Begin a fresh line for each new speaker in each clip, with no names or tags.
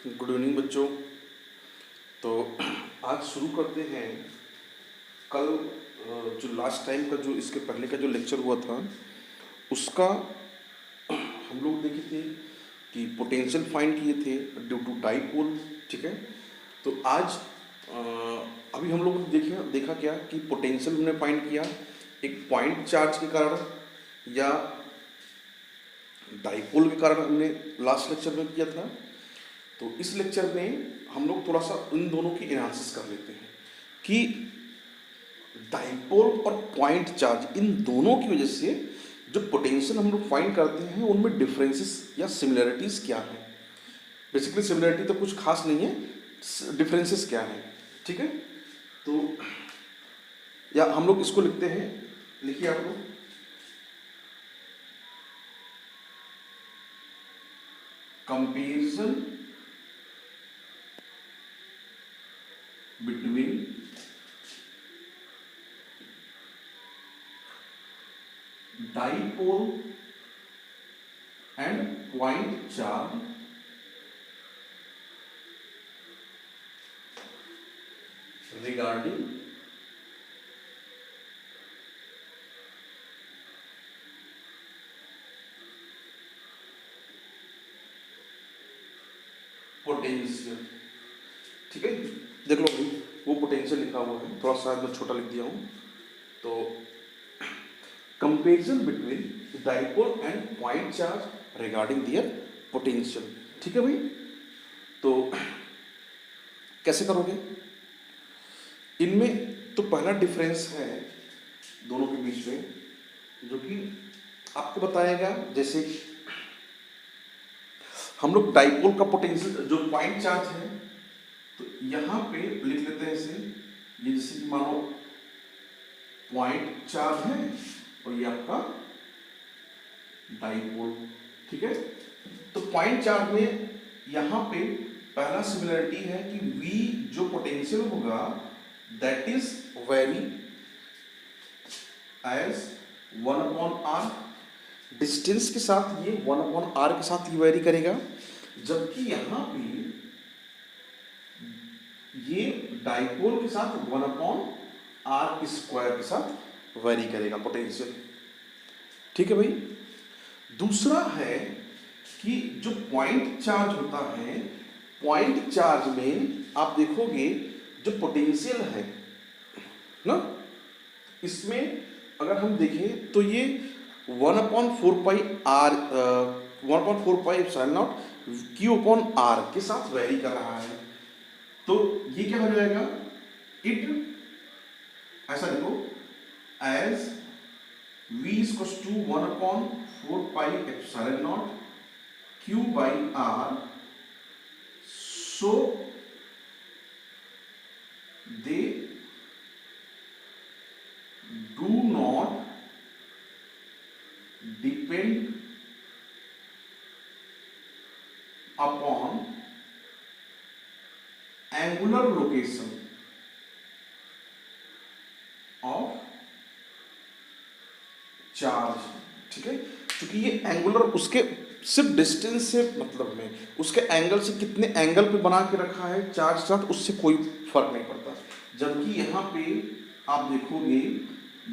Good evening बच्चों। तो आज शुरू करते हैं। कल जो लास्ट टाइम का जो इसके पहले का जो लेक्चर हुआ था उसका हम लोग देखे थे कि पोटेंशियल फाइंड किए थे ड्यू टू डाइपोल। ठीक है। तो आज अभी हम लोगों ने देखा क्या कि पोटेंशियल हमने फाइंड किया एक पॉइंट चार्ज के कारण या डाइपोल के कारण हमने लास्ट लेक्चर में किया था। तो इस लेक्चर में हम लोग थोड़ा सा इन दोनों की एनालिसिस कर लेते हैं कि डाइपोल और पॉइंट चार्ज इन दोनों की वजह से जो पोटेंशियल हम लोग फाइंड करते हैं उनमें डिफरेंसेस या सिमिलरिटीज़ क्या हैं। बेसिकली सिमिलरिटी तो कुछ खास नहीं है, डिफरेंसेस क्या हैं। ठीक है। तो या हम लोग इसको लिखते हैं, लिखिए आप लोग, comparison between dipole and point charge regarding potential. ठीक है। देख लो भाई, वो पोटेंशियल लिखा हुआ है, थोड़ा सा मैं छोटा लिख दिया हूँ। तो comparison between dipole and point charge regarding their potential. ठीक है भाई। तो कैसे करोगे इनमें? तो पहला डिफरेंस है दोनों के बीच में जो कि आपको बताएगा। जैसे हम लोग डाइपोल का पोटेंशियल जो पॉइंट चार्ज है तो यहाँ पे लिख लेते हैं इसे, ये जैसे कि मानो पॉइंट चार्ज है और ये आपका डाइपोल। ठीक है। तो पॉइंट चार्ज में यहाँ पे पहला सिमिलरिटी है कि V जो पोटेंशियल होगा that is vary as 1/r। Distance के साथ ये 1/r के साथ ये वेरी करेगा, जबकि यहाँ पे ये डाइपोल के साथ 1/r² के साथ वेरी करेगा पोटेंशियल। ठीक है भाई। दूसरा है कि जो पॉइंट चार्ज होता है, पॉइंट चार्ज में आप देखोगे जो पोटेंशियल है ना, इसमें अगर हम देखें तो ये 1/4π Q/r के साथ वेरी कर रहा है। तो ये क्या हो जाएगा, इट ऐसा लिखो as V = 1/4πε0 Q/r। so they do not depend upon angular location of charge. ठीक है। क्योंकि ये एंगुलर उसके सिर्फ डिस्टेंस से मतलब में उसके एंगल से कितने एंगल पे बना के रखा है चार्ज साथ, उससे कोई फर्क नहीं पड़ता। जबकि यहाँ पे आप देखोगे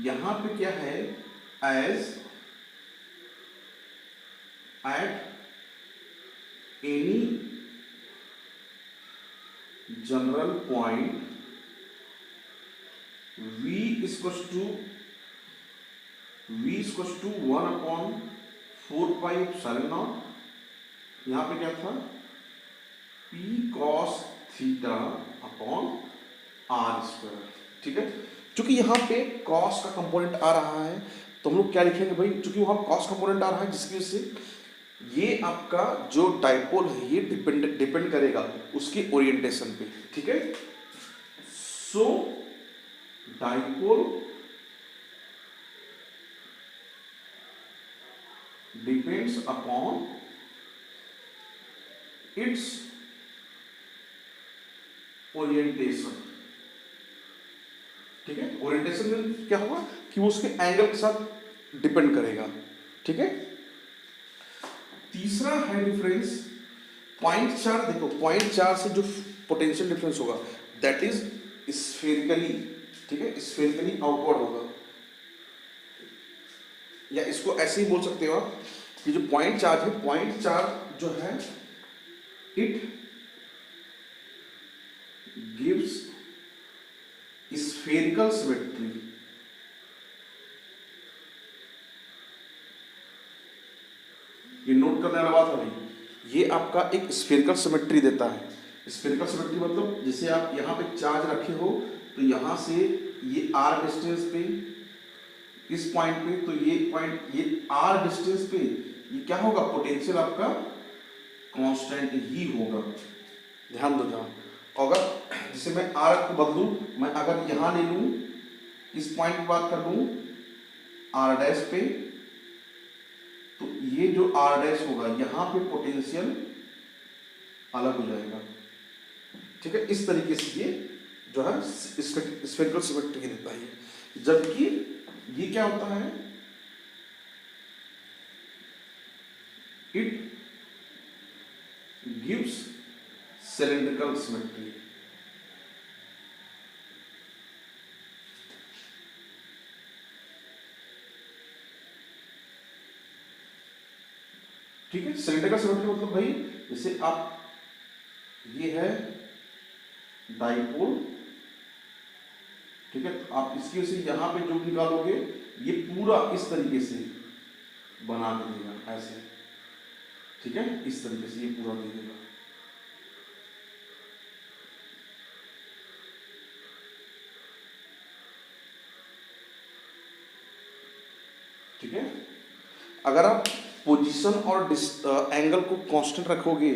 यहाँ पे क्या है, as at any general point V = 1/4πε0। यहाँ पे क्या था, P cos θ/r²। ठीक है। चूंकि यहाँ पे cos का कंपोनेंट आ रहा है तो हम लोग क्या लिखेंगे भाई, चूंकि वहाँ cos कंपोनेंट आ रहा है जिसकी वजह से ये आपका जो डाइपोल है ये डिपेंड करेगा उसके ओरिएंटेशन पे। ठीक है। सो dipole depends upon its orientation। ठीक है। ओरिएंटेशन में क्या होगा कि वो उसके एंगल के साथ डिपेंड करेगा। ठीक है। तीसरा है डिफरेंस 0.4 देखो 0.4 से जो पोटेंशियल डिफरेंस होगा दैट इज स्फेरिकली, ठीक है, स्फेरिकली आउटवर्ड होगा, या इसको ऐसे ही बोल सकते हो आप कि जो पॉइंट चार्ज है, पॉइंट चार्ज जो है इट गिव्स स्फेरिकल सिमेट्री। ये नोट करने वाला बात है भाई, ये आपका एक स्फेरिकल सिमेट्री देता है। स्फेरिकल सिमेट्री मतलब जैसे आप यहाँ पे चार्ज रखे हो तो यहाँ से ये r डिस्टेंस पे, इस पॉइंट पे, तो ये पॉइंट, ये r डिस्टेंस पे ये क्या होगा, पोटेंशियल आपका कांस्टेंट ही होगा। ध्यान दो जहाँ, अगर जैसे मैं r को बदलूं, मैं अगर यहाँ ले लूं, इस पॉइंट की बात कर लूं r डैश पे, तो ये जो r डैश होगा यहाँ पे पोटेंशियल अलग हो जाएगा, ठीक है। इस तरीके से ये जो है स्फेरिकल सिमेट्री देता है, जबकि ये क्या होता है, इट गिव्स सिलेंड्रिकल सिमेट्री। ठीक है, सिलेंड्रिकल सिमेट्री मतलब भाई जैसे आप, ये है डाइपोल, ठीक है, तो आप इसकी वजह से यहां पे जो निकालोगे ये पूरा इस तरीके से बना के देगा ऐसे, ठीक है, इस तरीके से ये पूरा दे देगा। ठीक है, अगर आप पोजीशन और एंगल को कांस्टेंट रखोगे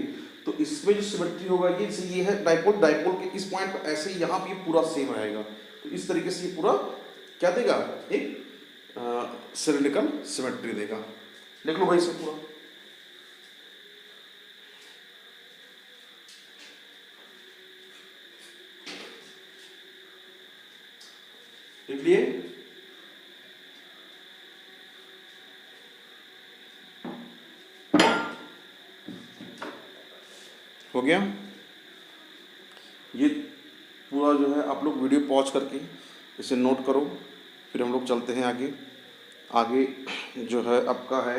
तो इसमें जो सिमेट्री होगा, ये है डाइपोल, डाइपोल के इस पॉइंट पर ऐसे ही यहाँ पे पूरा सेम रहेगा, तो इस तरीके से ये पूरा क्या देगा, एक सिलेंड्रिकल सिमेट्री देगा। देख लो भाई इसे पूरा, देख लिए। हो गया ये पूरा जो है, आप लोग वीडियो पॉज करके इसे नोट करो, फिर हम लोग चलते हैं आगे। आगे जो है आपका है,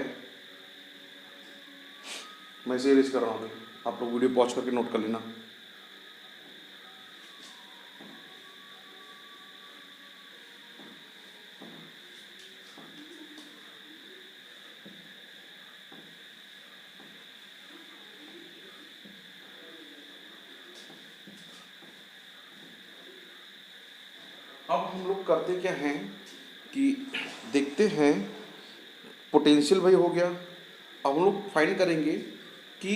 मैं इसे इरेज कर रहा हूँ, आप लोग वीडियो पॉज करके नोट कर लेना। अब हम लोग करते क्या हैं कि देखते हैं, पोटेंशियल भाई हो गया। अब हम लोग फाइंड करेंगे कि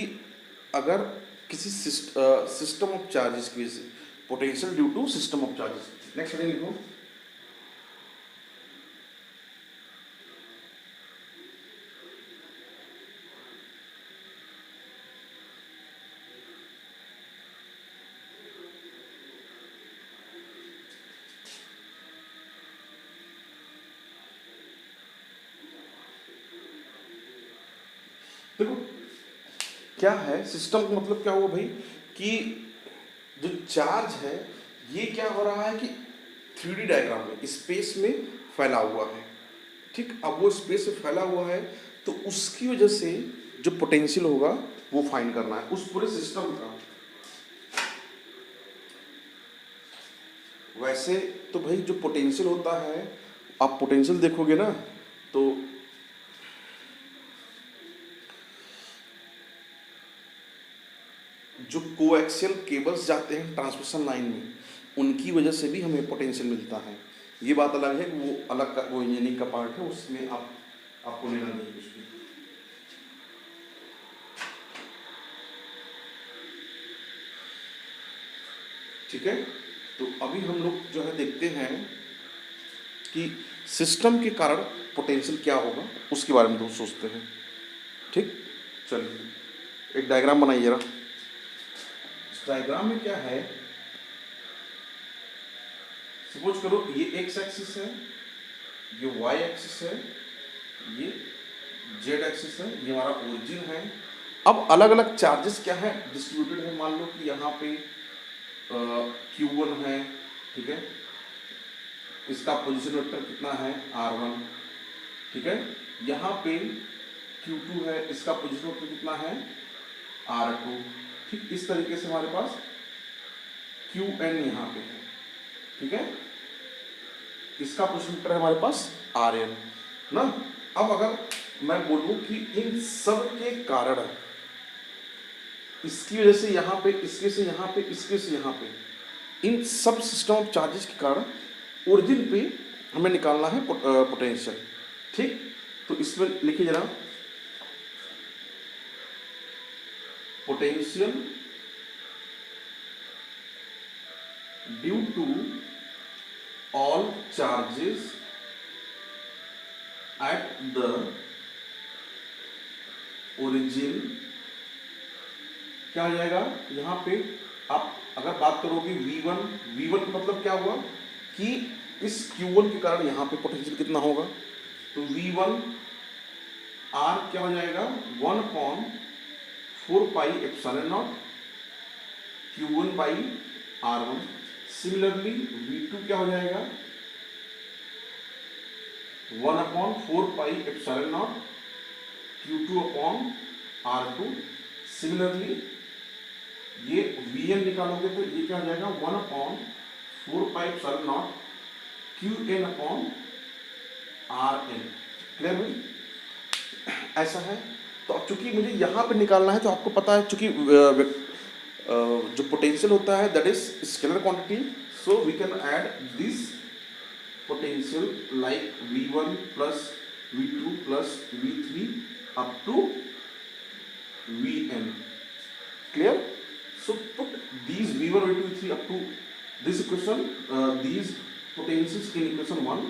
अगर किसी सिस्टम ऑफ चार्जेस की वजह से, potential due to system of charges. Next heading लिखो, देखो क्या है सिस्टम का मतलब क्या हुआ भाई, कि जो चार्ज है ये क्या हो रहा है कि 3D डायग्राम में स्पेस में फैला हुआ है, ठीक। अब वो स्पेस में फैला हुआ है तो उसकी वजह से जो पोटेंशियल होगा वो फाइंड करना है उस पूरे सिस्टम का। वैसे तो भाई जो पोटेंशियल होता है, आप पोटेंशियल देखोगे ना तो जो कोएक्सियल केबल्स जाते हैं ट्रांसमिशन लाइन में, उनकी वजह से भी हमें पोटेंशियल मिलता है। ये बात अलग है, वो अलग का, वो इंजीनियरिंग का पार्ट है, उसमें आपको लेना नहीं कुछ भी। ठीक है, तो अभी हम लोग जो है देखते हैं कि सिस्टम के कारण पोटेंशियल क्या होगा, उसके बारे में तो सोचते हैं। ठीक, चलिए एक डायग्राम बनाइए जरा। इस डायग्राम में क्या है, सपोज करो ये एक्स एक्सिस है, ये वाई एक्सिस है, ये जेड एक्सिस है, ये हमारा ओरिजिन है अब अलग अलग चार्जेस क्या है डिस्ट्रीब्यूटेड है। मान लो कि यहाँ पे Q1 है, ठीक है, इसका पोजीशन वेक्टर कितना है R1, ठीक है। यहाँ पे Q2 है, इसका पोजीशन वेक्टर कितना है R2। ठीक इस तरीके से हमारे पास Qn यहाँ पे है, ठीक है, इसका पोजीशन वेक्टर है हमारे पास Rn ना। अब अगर मैं बोलूँ कि इन सब के कारण इसकी वजह से यहाँ पे, इसके से यहाँ पे, इसके से यहाँ पे, इन सब सिस्टम ऑफ चार्जेस के कारण ओरिजिन पे हमें निकालना है पोटेंशियल। ठीक, तो इसमें लिखिए जरा, potential due to all charges at the origin क्या हो जाएगा। यहाँ पे आप अगर बात करोगे V1 का मतलब क्या हुआ कि इस Q1 के कारण यहाँ पे पोटेंशियल कितना होगा, तो V1 R क्या हो जाएगा 1/4 pi epsilon not Q1 by R1। Similarly V2 क्या हो जाएगा 1/4 pi epsilon not Q2 upon R2। Similarly ये Vn निकालोगे तो ये क्या हो जाएगा 1/4 pi epsilon not Qn upon Rn। Clear हुई? ऐसा है। तो अब चूंकि मुझे यहाँ पे निकालना है तो आपको पता है चूंकि जो पोटेंशियल होता है that is scalar quantity, so we can add this potential like V1 plus V2 plus V3 up to Vn। Clear? So put these V1, V2, V3 up to this equation, these potentials in equation 1,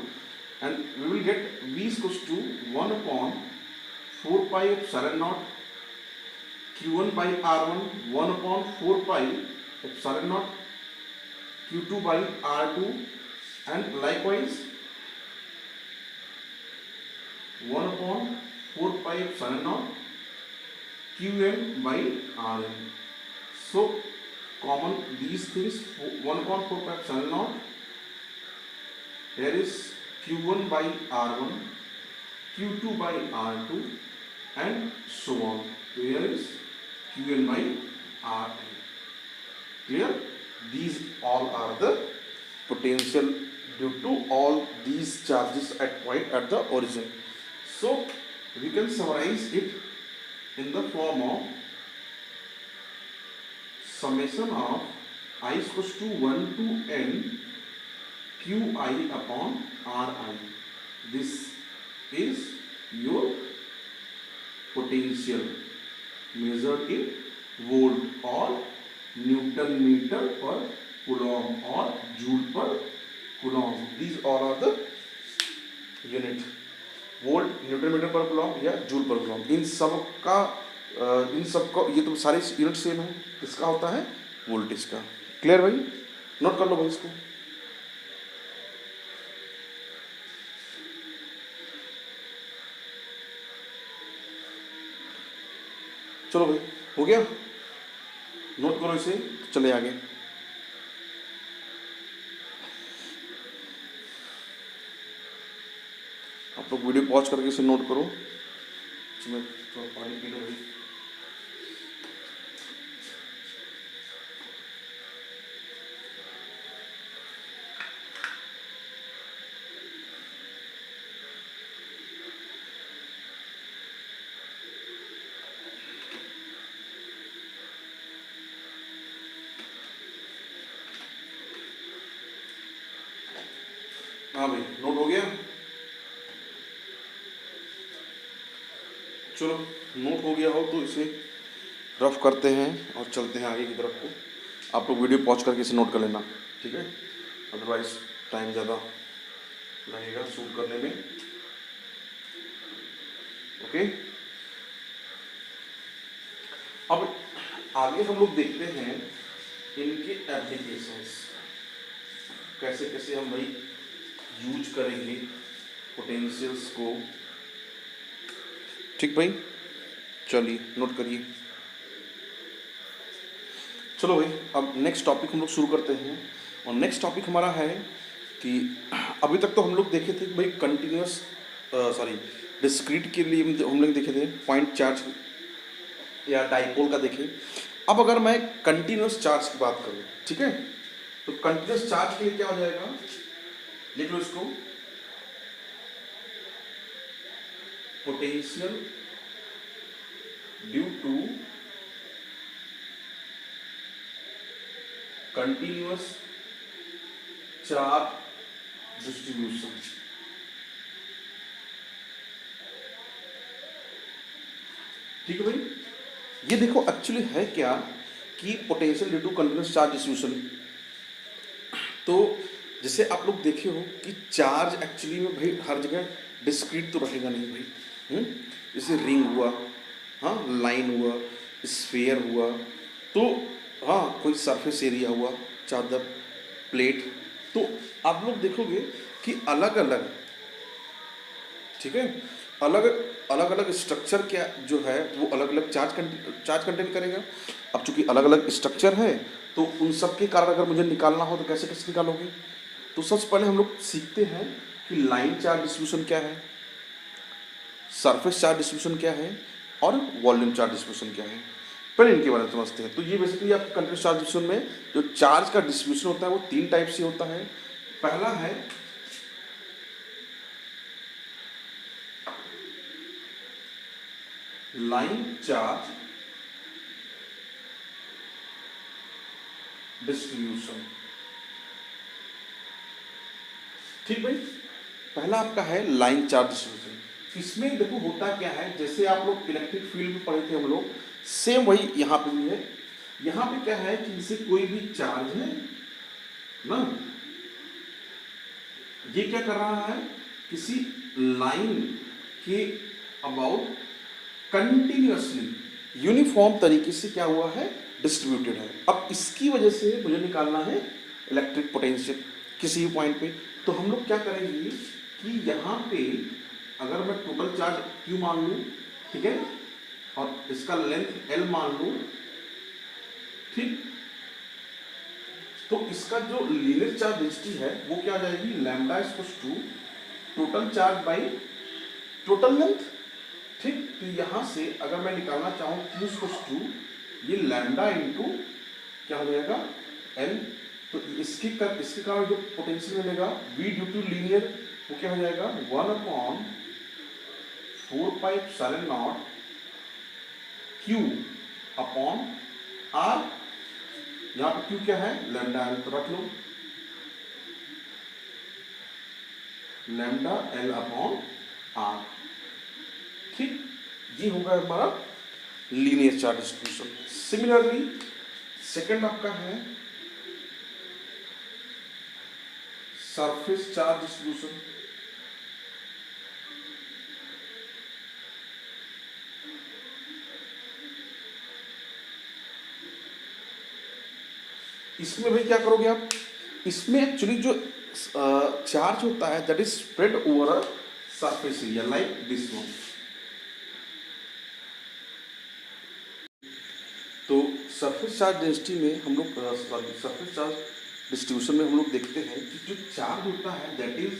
and we will get V is equals to 1/4 pi epsilon naught Q1 by R1, 1/4 pi epsilon naught Q2 by R2, and likewise 1/4 pi epsilon naught Qn by Rn. So common these things, 1/4 pi epsilon naught, here is Q1 by R1, Q2 by R2, and so on. So here is Qn by Rn. Clear? These all are the potential due to all these charges at point at the origin. So we can summarize it in the form of summation of I is equals to 1 to n Qi upon Ri. This is your potential measured in volt or Newton meter per coulomb or joule per coulomb. These all are the unit, volt, newton metre पर coulomb या joule पर coulomb. इन सब को ये तो सारे unit same है। इसका होता है वोल्टेज का। क्लियर भाई? नोट कर लो भाई इसको। चलो भाई, हो गया? नोट करो इसे, चले आगे। आप लोग वीडियो पॉज करके इसे नोट करो। इसमें थोड़ा पानी पी लो भाई। हाँ भाई, नोट हो गया? चलो, नोट हो गया हो तो इसे रफ करते हैं और चलते हैं आगे की तरफ को। आप लोग वीडियो पॉज करके इसे नोट कर लेना, ठीक है? अदरवाइज टाइम ज़्यादा लगेगा शूट करने में। ओके, अब आगे हम लोग देखते हैं इनके एप्लीकेशंस, कैसे कैसे हम भाई यूज करेंगे पोटेंशियल्स को। ठीक भाई, चलिए नोट करिए। चलो भाई, अब नेक्स्ट टॉपिक हम लोग शुरू करते हैं। और नेक्स्ट टॉपिक हमारा है कि अभी तक तो हम लोग देखे थे कि भाई कंटिन्यूस सॉरी डिस्क्रीट के लिए हम लोग देखे थे पॉइंट चार्ज या डाइपोल का देखे। अब अगर मैं कंटिन्यूस चार्ज की बात करूँ, ठीक है, तो कंटिन्यूस चार्ज के लिए क्या हो जाएगा, लिख लो इसको, potential due to continuous charge distribution. ठीक है भाई, ये देखो एक्चुअली है क्या कि potential due to continuous charge distribution. तो जैसे आप लोग देखे हो कि चार्ज एक्चुअली में भाई हर जगह डिस्क्रीट तो रहेगा नहीं भाई। जैसे रिंग हुआ, हाँ, लाइन हुआ, स्फीयर हुआ, तो हाँ कोई सरफेस एरिया हुआ, चादर, प्लेट, तो आप लोग देखोगे कि अलग अलग, ठीक है, अलग अलग अलग स्ट्रक्चर क्या जो है वो अलग अलग चार्ज कंटेन करेगा। अब चूंकि अलग अलग स्ट्रक्चर है तो उन सब के कारण अगर मुझे निकालना हो तो कैसे कैसे निकालोगे। तो सबसे पहले हम लोग सीखते हैं कि लाइन चार्ज डिस्ट्रीब्यूशन क्या है, सरफेस चार्ज डिस्ट्रीब्यूशन क्या है और वॉल्यूम चार्ज डिस्ट्रीब्यूशन क्या है। पहले इनके बारे में समझते हैं। तो ये बेसिकली आपके कंटिन्यूस चार्ज डिस्ट्रीब्यूशन में जो चार्ज का डिस्ट्रीब्यूशन होता है वो 3 टाइप से होता है। पहला है लाइन चार्ज डिस्ट्रीब्यूशन। ठीक भाई, पहला आपका है लाइन चार्ज डिस्ट्रीब्यूशन। इसमें देखो होता क्या है, जैसे आप लोग इलेक्ट्रिक फील्ड में पढ़े थे हम लोग, सेम वही यहाँ पे भी है। यहाँ पे क्या है कि जैसे कोई भी चार्ज है ना, ये क्या कर रहा है, किसी लाइन के अबाउट कंटिन्यूअसली यूनिफॉर्म तरीके से क्या हुआ है, डिस्ट्रीब्यूटेड है। अब इसकी वजह से मुझे निकालना है इलेक्ट्रिक पोटेंशियल किसी भी पॉइंट पे। तो हम लोग क्या करेंगे कि यहाँ पे अगर मैं टोटल चार्ज Q मान लूँ, ठीक है, और इसका लेंथ L मान लूँ, ठीक, तो इसका जो लीनियर चार्ज डेंसिटी है वो क्या आ जाएगी, lambda equals to total charge by total length. ठीक, तो यहाँ से अगर मैं निकालना चाहूँ Q इक्वल्स टू ये लैम्डा इंटू क्या हो जाएगा L, तो इसके कारण जो पोटेंशियल मिलेगा V ड्यू टू लीनियर वो क्या हो जाएगा 1/4πε0 Q अपॉन R। यहाँ पे Q क्या है, लैम्डा L, तो रख लो लैम्डा L अपॉन R। ठीक, ये होगा हमारा linear charge distribution. Similarly second आपका है सरफेस चार्ज डिस्ट्रीब्यूशन। इसमें भाई क्या करोगे आप, इसमें एक्चुअली जो चार्ज होता है that is spread over a surface area like this one. तो सरफेस चार्ज डेंसिटी में हम लोग सरफेस चार्ज डिस्ट्रीब्यूशन में हम लोग देखते हैं कि जो चार्ज होता है that is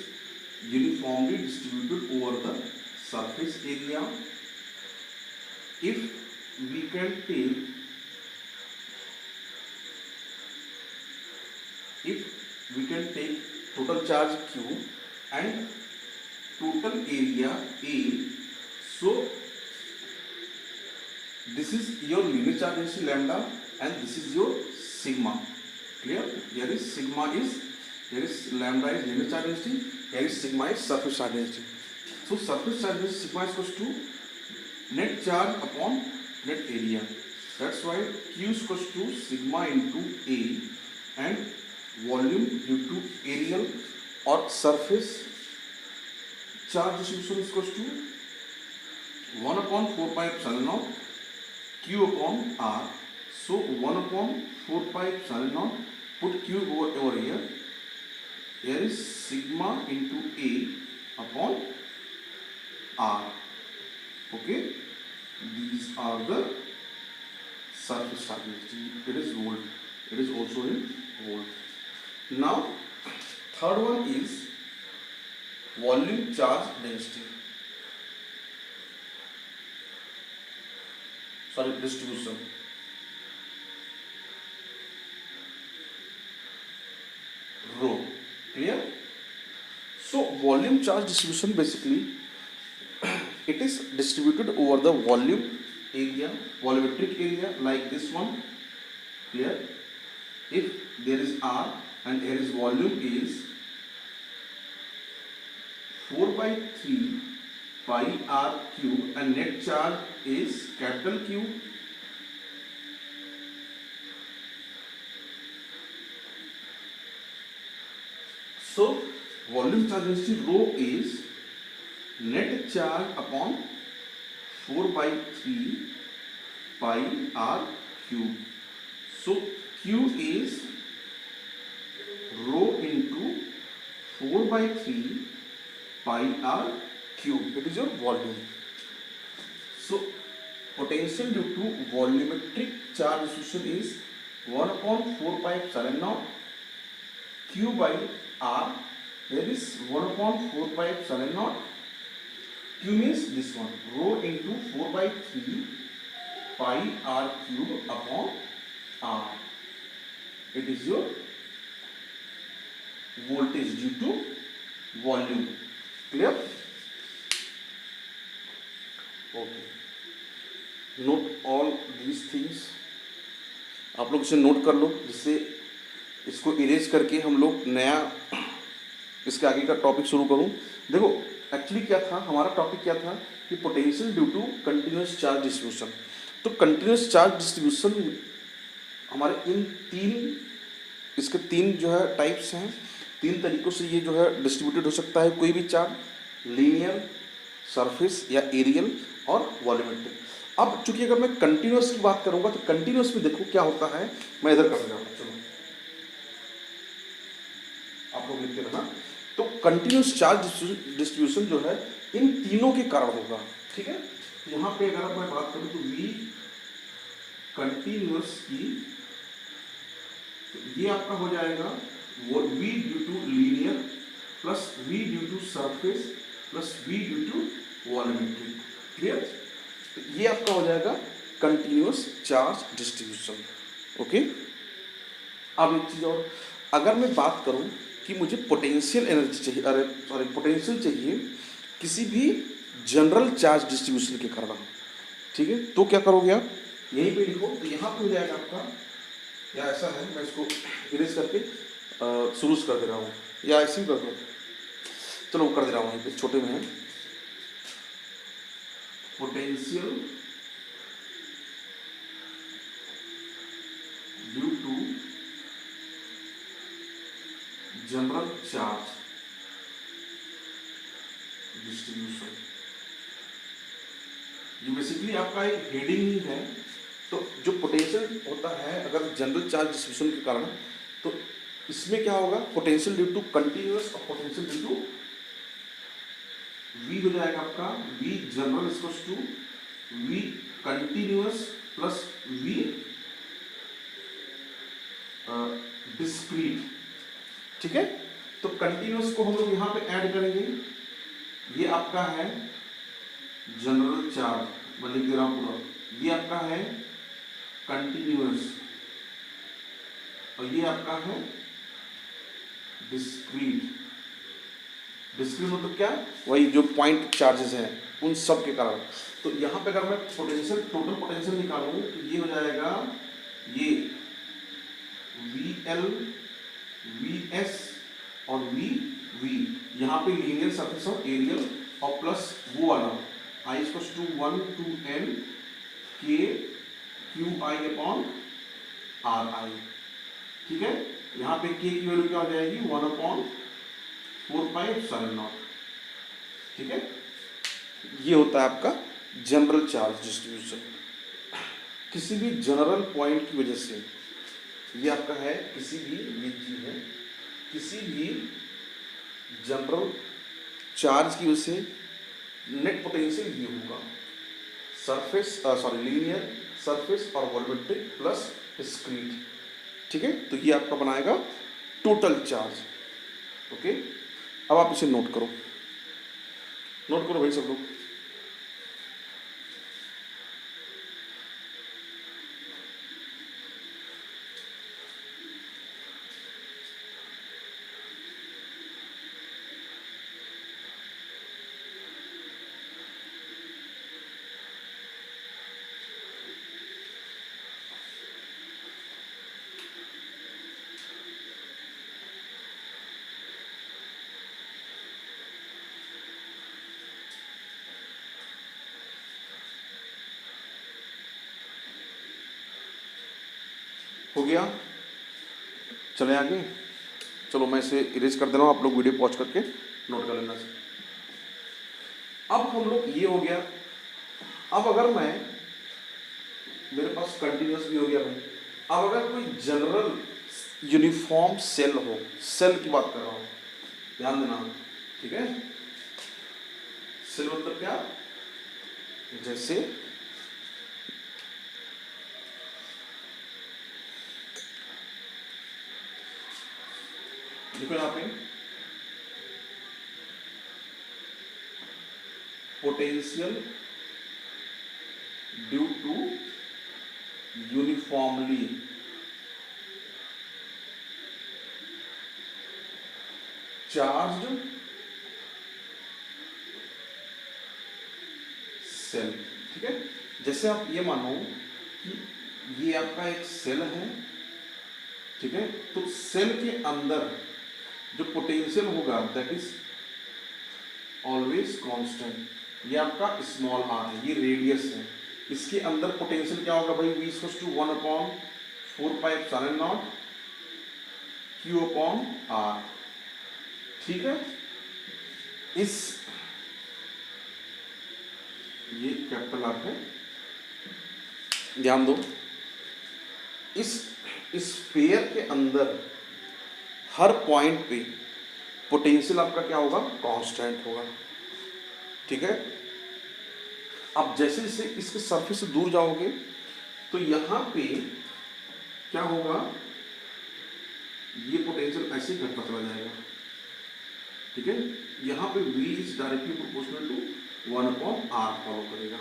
uniformly distributed over the surface area. If we can take total charge Q and total area A, so this is your linear charge density lambda and this is your sigma. Clear? Here is sigma is, here is lambda is linear charge density, here is sigma is surface charge density. So surface charge density sigma is equals to net charge upon net area. That's why Q is equals to sigma into A and volume due to aerial और surface charge distribution is equals to 1/4πε0 Q upon R. So 1/4πε0, put Q over here. Here is sigma into A upon R. Okay, these are the surface charge density, it is volt, it is also in volt. Now third one is volume charge density, sorry, distribution. Rho, clear? So volume charge distribution basically it is distributed over the volume area, volumetric area, like this one. Clear? If there is R and here is volume is 4 by 3 pi R cube and net charge is capital Q. So volume charge density rho is net charge upon 4 by 3 pi R cube. So Q is rho into 4 by 3 pi R cube. It is your volume. So potential due to volumetric charge distribution is 1 upon 4 pi epsilon naught Q by R. There is 1 upon 4 pi epsilon naught. Q means this one, rho into 4 by 3 pi R cube upon R. It is your voltage due to volume. Clear? Okay. Note all these things. आप लोग इसे note कर लो, जिससे इसको erase करके हम लोग नया इसके आगे का टॉपिक शुरू करूं. देखो एक्चुअली क्या था, हमारा टॉपिक क्या था कि potential due to continuous charge distribution. तो कंटिन्यूस चार्ज डिस्ट्रीब्यूशन हमारे इन तीन, इसके तीन जो है टाइप्स हैं. तीन तरीक़ों से ये जो है डिस्ट्रीब्यूटेड हो सकता है कोई भी चार्ज, लीनियर, सरफेस या एरियल और वॉल्यूमेट्रिक. अब चूंकि अगर मैं कंटिन्यूस की बात करूंगा तो कंटिन्यूस में देखो क्या होता है. मैं इधर कर रहा हूँ, चलो आप लोग लिखते रहना. तो कंटिन्यूस चार्ज डिस्ट्रीब्यूशन जो है इन तीनों के कारण होगा. ठीक है, यहाँ पे अगर मैं बात करूँ तो V कंटिन्यूस की, तो ये आपका हो जाएगा वो V due to linear plus V due to surface plus V due to volumetric. Clear? तो ये आपका हो जाएगा कंटिन्यूस चार्ज डिस्ट्रीब्यूशन. ओके. अब एक चीज़ और, अगर मैं बात करूँ कि मुझे पोटेंशियल एनर्जी चाहिए, अरे सॉरी पोटेंशियल चाहिए किसी भी जनरल चार्ज डिस्ट्रीब्यूशन के कारण, ठीक है, तो क्या करोगे आप, यहीं पे लिखो. तो यहाँ पे हो जाएगा आपका, या ऐसा है, मैं इसको इरेज करके शुरू कर दे रहा हूँ, या ऐसे ही कर दो, चलो कर दे रहा हूँ, यहीं पे छोटे में है. Potential due to general charge distribution. ये बेसिकली आपका एक हेडिंग है. तो जो पोटेंशियल होता है अगर जनरल चार्ज डिस्ट्रीब्यूशन के कारण, तो इसमें क्या होगा, पोटेंशियल ड्यू टू कंटिन्यूअस और पोटेंशियल ड्यू टू V हो जाएगा आपका V general equals to V continuous plus V discrete. ठीक है, तो कंटिन्यूअस को हम लोग यहाँ पे ऐड करेंगे. ये आपका है जनरल चार्ज, मैं लिख दे रहा हूँ पूरा. ये आपका है कंटिन्यूअस और ये आपका है डिस्क्रीट. डिस्क्रीट मतलब क्या, वही जो पॉइंट चार्जेस हैं उन सब के कारण. तो यहाँ पे अगर मैं पोटेंशियल, टोटल पोटेंशियल निकालूँ तो ये हो जाएगा, ये VL VS और V यहाँ पे लीनियर सरफेस और एरियल, और प्लस वो वाला I equals to 1 to N K QI upon RI. ठीक है, यहाँ पे K की वैल्यू क्या हो जाएगी, 1 अपॉन 4 पाई एप्सिलॉन नॉट. ठीक है, ये होता है आपका जनरल चार्ज डिस्ट्रीब्यूशन. किसी भी जनरल पॉइंट की वजह से, ये आपका है किसी भी, ये चीज है किसी भी जनरल चार्ज की वजह से नेट पोटेंशियल ये होगा, सरफेस सॉरी लीनियर, सरफेस और वॉल्यूमेट्रिक प्लस डिस्क्रीट। ठीक है, तो ये आपका बनाएगा टोटल चार्ज। ओके, अब आप इसे नोट करो, नोट करो भाई सब लोग। हो गया, चले आगे। चलो मैं इसे इरेज कर दे रहा हूँ, आप लोग वीडियो पॉज करके नोट कर लेना। अब हम लोग ये हो गया। अब अगर मैं, मेरे पास कंटिन्यूस भी हो गया भाई। अब अगर कोई जनरल यूनिफॉर्म सेल हो, सेल की बात कर रहा हूँ, ध्यान देना, ठीक है। सेल मतलब क्या, जैसे देखो यहाँ पे potential due to uniformly charged shell. ठीक है, जैसे आप ये मानो कि ये आपका एक सेल है, ठीक है, तो सेल के अंदर जो पोटेंशियल होगा दैट इज ऑलवेज कांस्टेंट। ये आपका स्मॉल आर है, ये रेडियस है, इसके अंदर पोटेंशियल क्या होगा भाई, v इक्वल्स टू 1/4πε0 Q/r। ठीक है, इस ये कैपिटल आर है, ध्यान दो। इस स्फीयर के अंदर हर पॉइंट पे पोटेंशियल आपका क्या होगा, कांस्टेंट होगा। ठीक है, अब जैसे जैसे इसके सरफेस से दूर जाओगे तो यहाँ पे क्या होगा, ये पोटेंशियल ऐसे ही घटता चला जाएगा। ठीक है, यहाँ पे v is directly proportional to 1/r follow करेगा।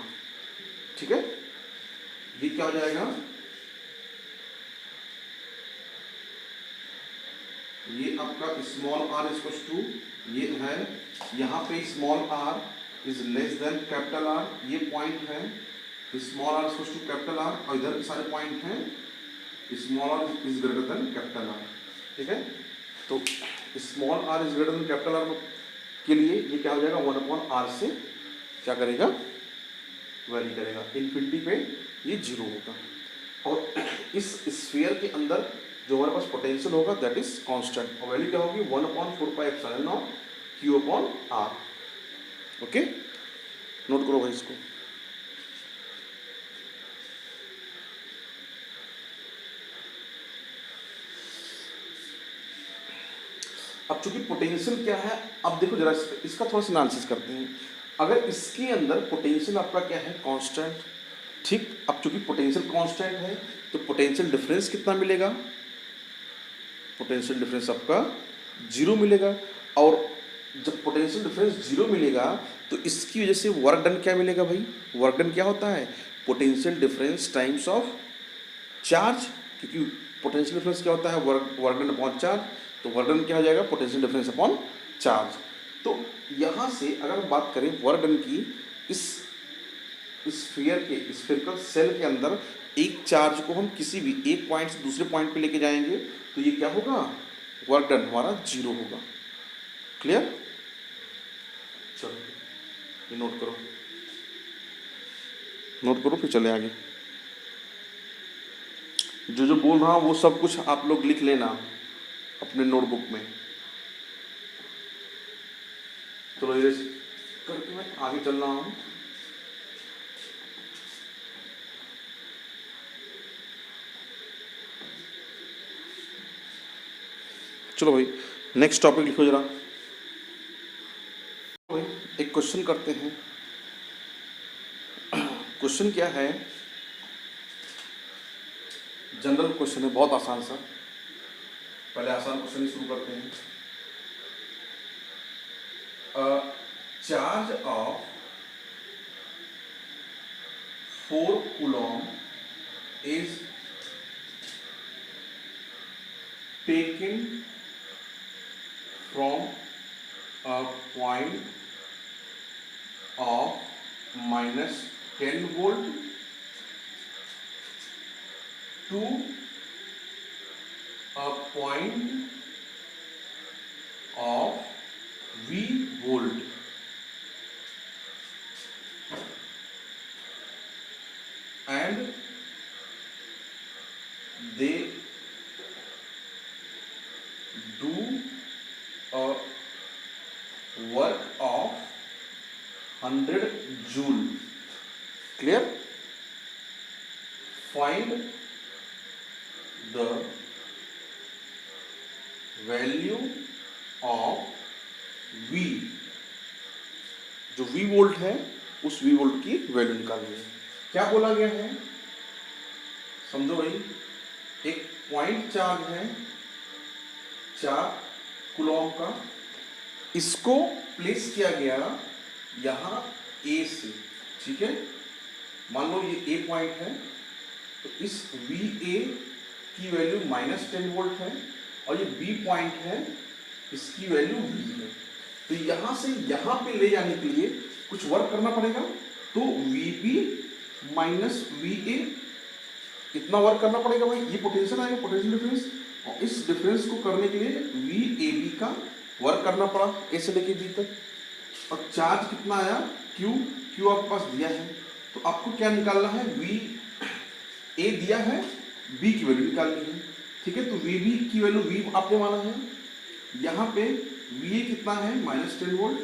ठीक है, ये क्या हो जाएगा, ये आपका स्मॉल r इक्वल टू, ये है यहाँ पे small r is less than capital R, ये पॉइंट है small r equal to capital R, और इधर के सारे पॉइंट हैं small r is greater than capital R। ठीक है, तो small r is greater than capital R के लिए ये क्या हो जाएगा, 1/r से क्या करेगा, वैरी करेगा, इन्फिनिटी पे ये 0 होगा। और इस स्फीयर के अंदर जो हमारे पास पोटेंशियल होगा दैट इज कांस्टेंट, और वैल्यू क्या होगी, 1/4πε0 Q/r। ओके, नोट करो भाई इसको। अब चूंकि पोटेंशियल क्या है, अब देखो जरा इसका थोड़ा सा एनालिसिस करते हैं। अगर इसके अंदर पोटेंशियल आपका क्या है, कांस्टेंट। ठीक, अब चूंकि पोटेंशियल कांस्टेंट है तो पोटेंशियल डिफरेंस कितना मिलेगा, पोटेंशियल डिफरेंस आपका 0 मिलेगा। और जब पोटेंशियल डिफरेंस 0 मिलेगा तो इसकी वजह से वर्क डन क्या मिलेगा भाई, वर्क डन क्या होता है, potential difference times of charge, क्योंकि पोटेंशियल डिफरेंस क्या होता है, वर्क डन अपॉन चार्ज, तो वर्क डन क्या हो जाएगा, पोटेंशियल डिफरेंस अपॉन चार्ज। तो यहाँ से अगर हम बात करें वर्क डन की, इस स्फीयर के स्फीयरिकल सेल के अंदर एक चार्ज को हम किसी भी एक पॉइंट से दूसरे पॉइंट पे लेके जाएंगे तो ये क्या होगा, वर्क डन हमारा 0 होगा। क्लियर, चलो ये नोट करो, नोट करो फिर चले आगे। जो जो बोल रहा हूँ वो सब कुछ आप लोग लिख लेना अपने नोटबुक में। चलो ये करके मैं आगे चल रहा हूँ। चलो भाई नेक्स्ट टॉपिक लिखो जरा। एक क्वेश्चन करते हैं। क्वेश्चन क्या है जनरल क्वेश्चन है, बहुत आसान सा। पहले आसान क्वेश्चन ही शुरू करते हैं। Charge of 4 Coulomb is taken from a point of -10 volt to a point of V volt and they do a work of 100 joule. Clear? Find the value of V. जो V वोल्ट है उस V volt की value निकालनी है। क्या बोला गया है समझो भाई, एक पॉइंट चार्ज है 4 कूलॉम का, इसको प्लेस किया गया यहाँ A से, ठीक है। मान लो ये A पॉइंट है, तो इस VA की वैल्यू -10 वोल्ट है और ये B पॉइंट है, इसकी वैल्यू V है। तो यहाँ से यहाँ पे ले जाने के लिए कुछ वर्क करना पड़ेगा, तो VB माइनस VA कितना वर्क करना पड़ेगा भाई, ये पोटेंशियल आएगा, पोटेंशियल डिफरेंस, और इस डिफरेंस को करने के लिए VAB का वर्क करना पड़ा A से लेके B तक। और चार्ज कितना आया Q आपके पास दिया है, तो आपको क्या निकालना है, VA दिया है, B की वैल्यू निकालनी है, ठीक है। तो VB की वैल्यू V आपने माना है, यहाँ पे VA कितना है -10 वोल्ट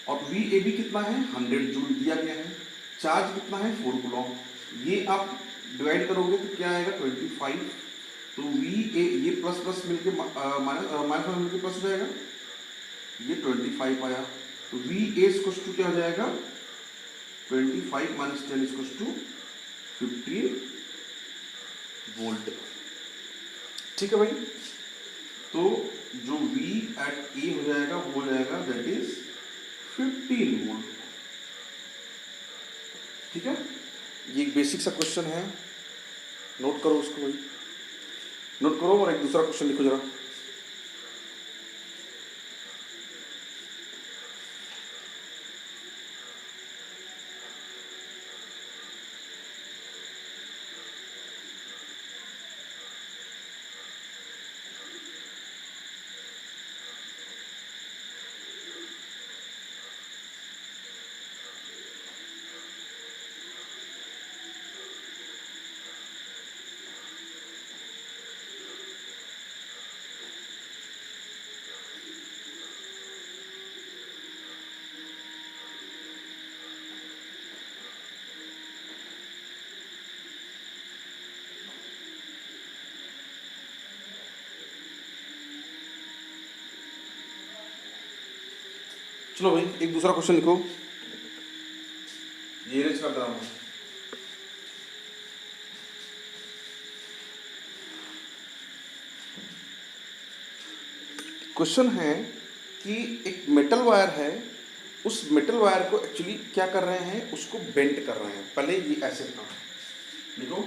और VAB कितना है 100 जूल दिया गया है। चार्ज कितना है 4 कूलॉम, ये आप डिवाइड करोगे तो क्या आएगा 25। तो VA ये प्लस प्लस मिलके माइनस मिलके प्लस हो जाएगा, ये 25 आया। तो VA इक्वल्स टू क्या हो जाएगा 25 माइनस 10 इक्वल्स टू 15 वोल्ट, ठीक है भाई। तो जो V एट A हो जाएगा वो हो जाएगा दैट इज 15 वोल्ट, ठीक है। ये एक बेसिक सा क्वेश्चन है, नोट करो उसको भाई, नोट करो और एक दूसरा क्वेश्चन लिखो जरा। चलो भाई एक दूसरा क्वेश्चन लिखो, ये इरेज कर रहा हूँ। क्वेश्चन है कि एक मेटल वायर है, उस मेटल वायर को एक्चुअली क्या कर रहे हैं, उसको बेंट कर रहे हैं। पहले ये ऐसे था, लिखो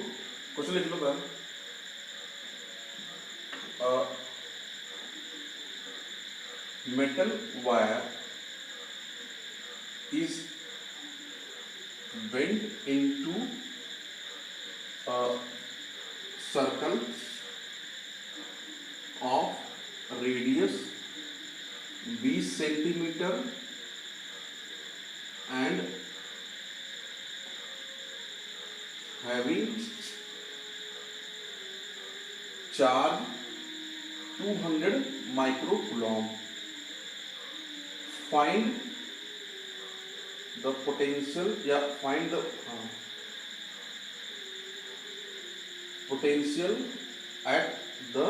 क्वेश्चन लिख लो पहले। Metal wire is bent into a circle of radius 20 centimeter and having charge 200 microcoulomb. Find the potential या find the potential at the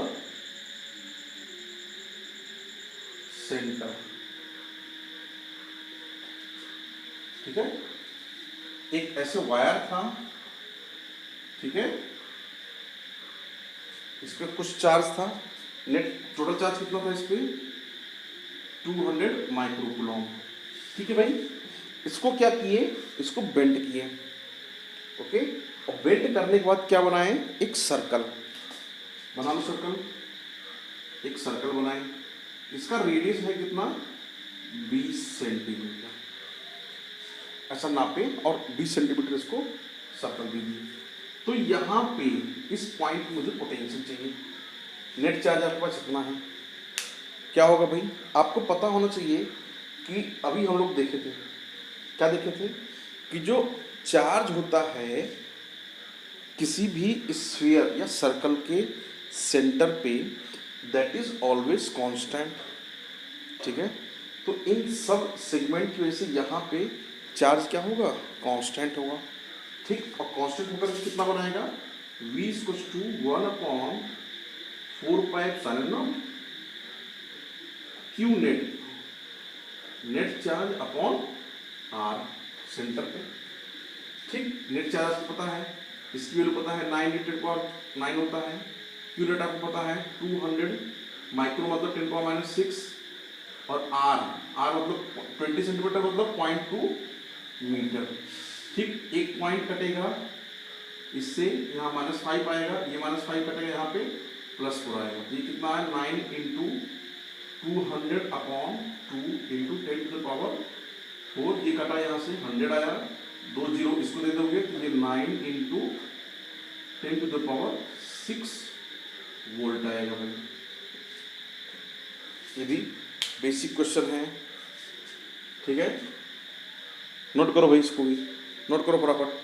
center, ठीक है। एक ऐसे वायर था, ठीक है, इस पर कुछ चार्ज था, नेट टोटल चार्ज कितना था इस पर 200 माइक्रोकूलम। ठीक है भाई, इसको क्या किए, इसको बेंड किए, ओके। और बेंड करने के बाद क्या बनाए, एक सर्कल बना लो, सर्कल, एक सर्कल बनाए। इसका रेडियस है कितना 20 सेंटीमीटर, ऐसा नापे और 20 सेंटीमीटर इसको सर्कल दे दिए। तो यहाँ पे इस पॉइंट पे मुझे पोटेंशियल चाहिए, नेट चार्ज आपके पास इतना है। क्या होगा भाई, आपको पता होना चाहिए कि अभी हम लोग देखे थे, क्या देखे थे, कि जो चार्ज होता है किसी भी स्फीयर या सर्कल के सेंटर पे, दैट इज ऑलवेज कांस्टेंट। ठीक है, तो इन सब सेगमेंट की वजह से यहाँ पे चार्ज क्या होगा, कांस्टेंट होगा। ठीक, और कांस्टेंट होकर कितना बनाएगा, v equals to 1/4πε0 Q net, net charge upon r centre पे। ठीक, नेट चार्ज आपको पता है, इसकी वैल्यू पता है 9 होता है। क्यू नेट आपको पता है 200 माइक्रो मतलब 10⁻⁶, और आर मतलब 20 सेंटीमीटर मतलब 0.2 मीटर। ठीक, एक पॉइंट कटेगा इससे, यहाँ -5 आएगा, ये -5 कटेगा, यहाँ पे +4 आएगा। ये कितना है 9 × 200/2 × 10⁻⁴। ये कटा यहाँ से 100 आया, 2 0 इसको दे दोगे तो ये 9 × 10⁻6 वोल्ट आएगा भाई। ये भी बेसिक क्वेश्चन है, ठीक है। नोट करो भाई, इसको भी नोट करो फटाफट।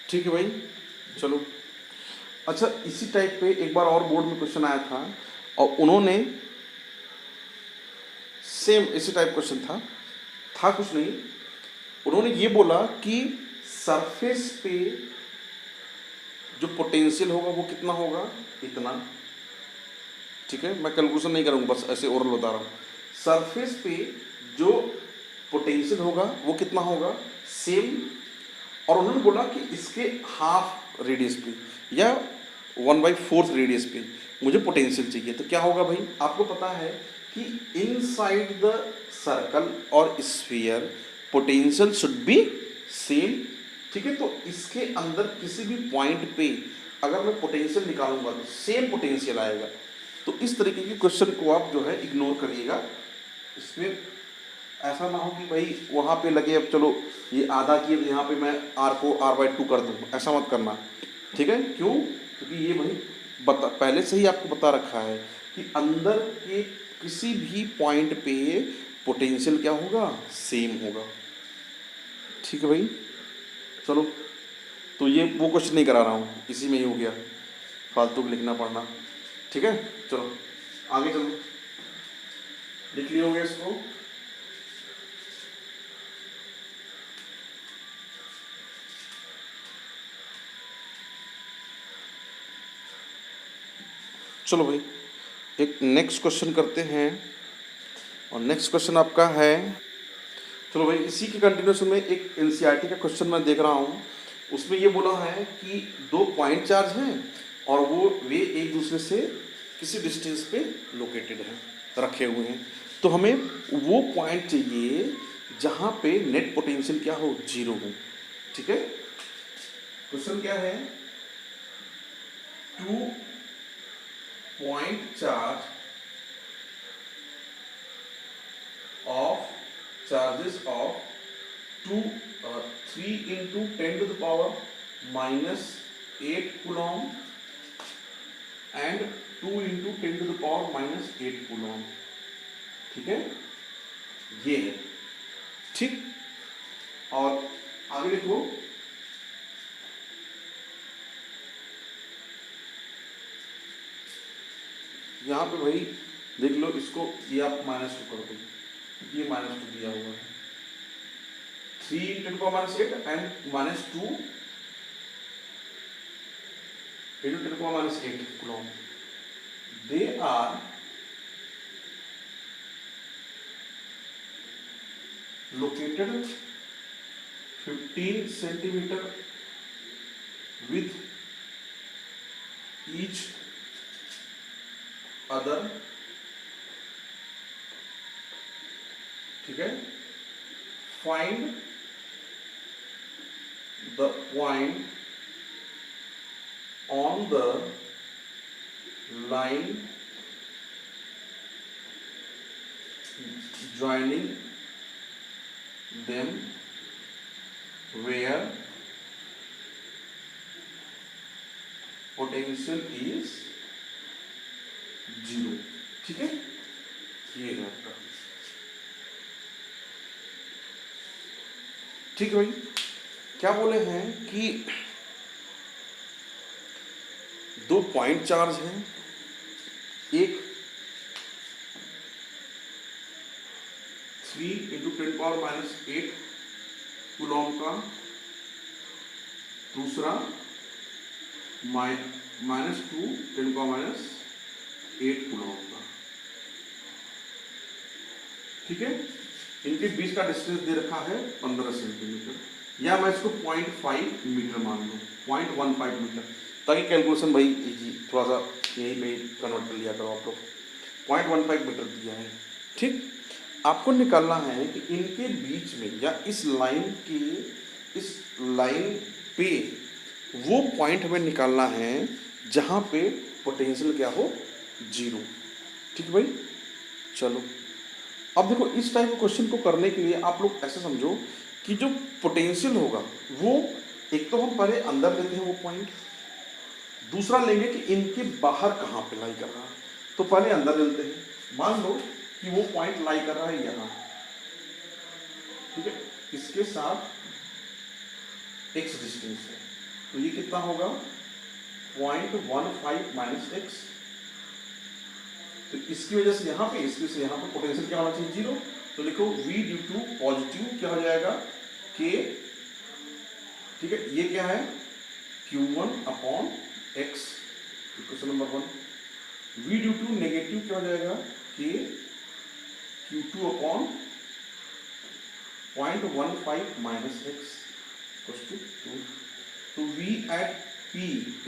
ठीक है भाई, चलो। अच्छा, इसी टाइप पे एक बार और बोर्ड में क्वेश्चन आया था, और उन्होंने सेम इसी टाइप क्वेश्चन था कुछ नहीं, उन्होंने ये बोला कि सरफेस पे जो पोटेंशियल होगा वो कितना होगा, इतना। ठीक है, मैं कैलकुलेशन नहीं करूँगा, बस ऐसे ओरल बता रहा हूँ। सरफेस पे जो पोटेंशियल होगा वो कितना होगा, सेम। और उन्होंने बोला कि इसके हाफ रेडियस पे या 1/4 रेडियस पे मुझे पोटेंशियल चाहिए। तो क्या होगा भाई, आपको पता है कि इनसाइड द सर्कल और sphere potential should be same. ठीक है, तो इसके अंदर किसी भी पॉइंट पे अगर मैं पोटेंशियल निकालूंगा तो सेम पोटेंशियल आएगा। तो इस तरीके के क्वेश्चन को आप जो है इग्नोर करिएगा। इसमें ऐसा ना हो कि भाई वहाँ पे लगे अब चलो ये आधा किए तो यहाँ पे मैं r को r/2 कर दूँ, ऐसा मत करना। ठीक है, क्यों, क्योंकि ये भाई पहले से ही आपको बता रखा है कि अंदर के किसी भी पॉइंट पे पोटेंशियल क्या होगा, सेम होगा। ठीक है भाई, चलो। तो ये वो क्वेश्चन नहीं करा रहा हूँ, इसी में ही हो गया, फालतू को लिखना पड़ना। ठीक है, चलो आगे चलो, लिख लिए होंगे इसको। चलो भाई, एक नेक्स्ट क्वेश्चन करते हैं, और नेक्स्ट क्वेश्चन आपका है, चलो भाई इसी के कंटिन्यूशन में एक एनसीईआरटी का क्वेश्चन मैं देख रहा हूँ। उसमें ये बोला है कि 2 पॉइंट चार्ज हैं और वे एक दूसरे से किसी डिस्टेंस पे लोकेटेड हैं, रखे हुए हैं। तो हमें वो पॉइंट चाहिए जहाँ पे नेट पोटेंशियल क्या हो, 0 हो। ठीक है, क्वेश्चन क्या है 2 point charge of charges of 3 into 10 to the power minus 8 coulomb and 2 into 10 to the power minus 8 coulomb। ठीक है, ये है। ठीक, और आगे देखो, यहां पे भाई देख लो, इसको ये आप -2 कर दो, ये -2 दिया हुआ है, 3 × 10⁻8 and -2 × 10⁻8 coulomb। They are located 15 centimeter with each other। ठीक है, find the point on the line joining them where potential is 0। ठीक है, ये है आपका। ठीक है भाई, क्या बोले हैं कि 2 पॉइंट चार्ज हैं, एक 3 × 10⁻8 कूलॉम का, दूसरा -2 × 10⁻8 कूलॉम का। ठीक है, इनके बीच का डिस्टेंस दे रखा है 15 सेंटीमीटर, या मैं इसको 0.5 मीटर मान लूँ, 0.15 मीटर, ताकि कैलकुलेशन भाई इजी, थोड़ा सा यहीं पे कन्वर्ट कर लिया करो आप लोग। 0.15 मीटर दिया है। ठीक, आपको निकालना है कि इनके बीच में या इस लाइन पे वो पॉइंट हमें निकालना है जहाँ पे पोटेंशियल क्या हो, 0। ठीक है भाई, चलो अब देखो, इस टाइप के क्वेश्चन को करने के लिए आप लोग ऐसे समझो कि जो पोटेंशियल होगा वो एक तो हम पहले अंदर लेते हैं वो पॉइंट, दूसरा लेंगे कि इनके बाहर कहाँ पे लाई कर रहा है, तो पहले अंदर लेते हैं। मान लो कि वो पॉइंट लाई कर रहा है यहाँ, ठीक है, इसके साथ x डिस्टेंस है, तो ये कितना होगा 0.15 - x। तो इसकी वजह से यहाँ पे, इसकी वजह से यहाँ पे पोटेंशियल क्या होना चाहिए, 0। तो लिखो v ड्यू टू पॉजिटिव क्या हो जाएगा, k। ठीक है, ये क्या है Q1/x, question number 1। v due to negative क्या हो जाएगा, k Q2/0.15 - x = 2। तो v at p =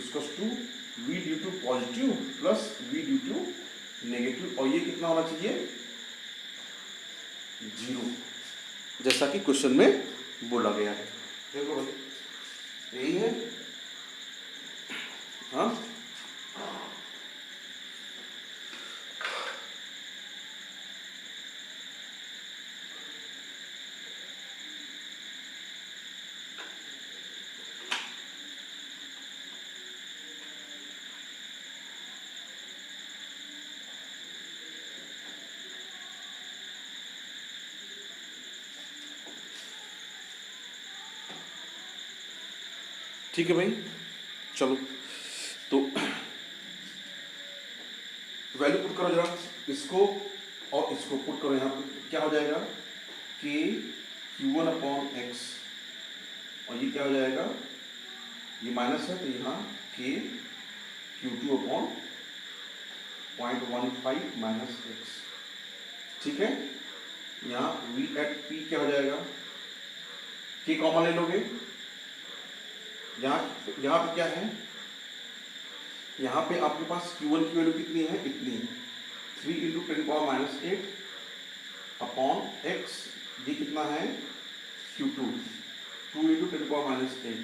v due to positive plus v due to negative, और ये कितना होना चाहिए, 0, जैसा कि क्वेश्चन में बोला गया है। देखो भाई, यही है। हाँ, ठीक है भाई, चलो तो वैल्यू पुट करो जरा, इसको और इसको पुट करो यहाँ पे, क्या हो जाएगा k Q1/x, और ये क्या हो जाएगा, ये माइनस है तो यहाँ k Q2/0.15 - x। ठीक है, यहाँ v at p क्या हो जाएगा, k कॉमन ले लोगे, यहाँ पे क्या है, यहाँ पे आपके पास Q1 की वैल्यू कितनी है, इतनी, 3 × 10⁻8 अपॉन x, ये कितना है Q2, 2 × 10⁻8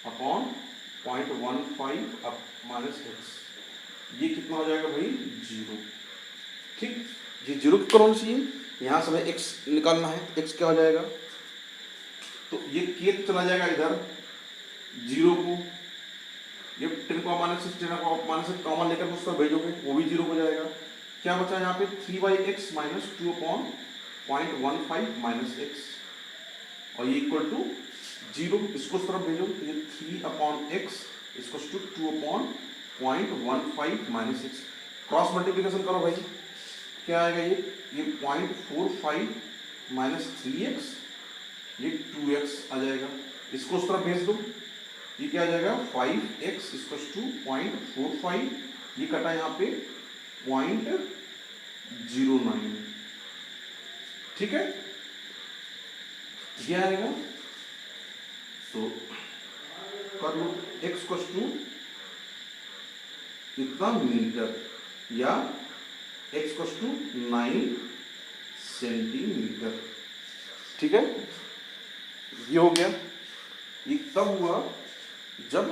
अपॉन 0.15 अब माइनस एक्स, ये कितना हो जाएगा भाई 0। ठीक, ये 0 क्यों होना चाहिए, यहाँ से हमें x निकालना है, x क्या हो जाएगा, तो ये k चला जाएगा इधर 0 को, ये 10 को माइनस 6 10 को माइनस 6 कॉमन लेकर उस पर भेजोगे वो भी 0 हो जाएगा। क्या बचा यहाँ पे 3/x माइनस 2/0.15 माइनस एक्स, और ये इक्वल टू 0, इसको उस तरफ भेजो तो ये 3/x इसको to 2/0.15 minus x, cross multiplication करो भाई, क्या आएगा ये 0.45 माइनस 3x, ये 2x आ जाएगा, इसको उस तरफ भेज दो, ये क्या आ जाएगा 5x इसको टू 0.45, ये कटा यहाँ पे 0.09, ठीक है, ये आएगा। तो कर लो x को टू कितना मीटर या x को टू 9 सेंटीमीटर, ठीक है, ये हो गया। ये तब हुआ जब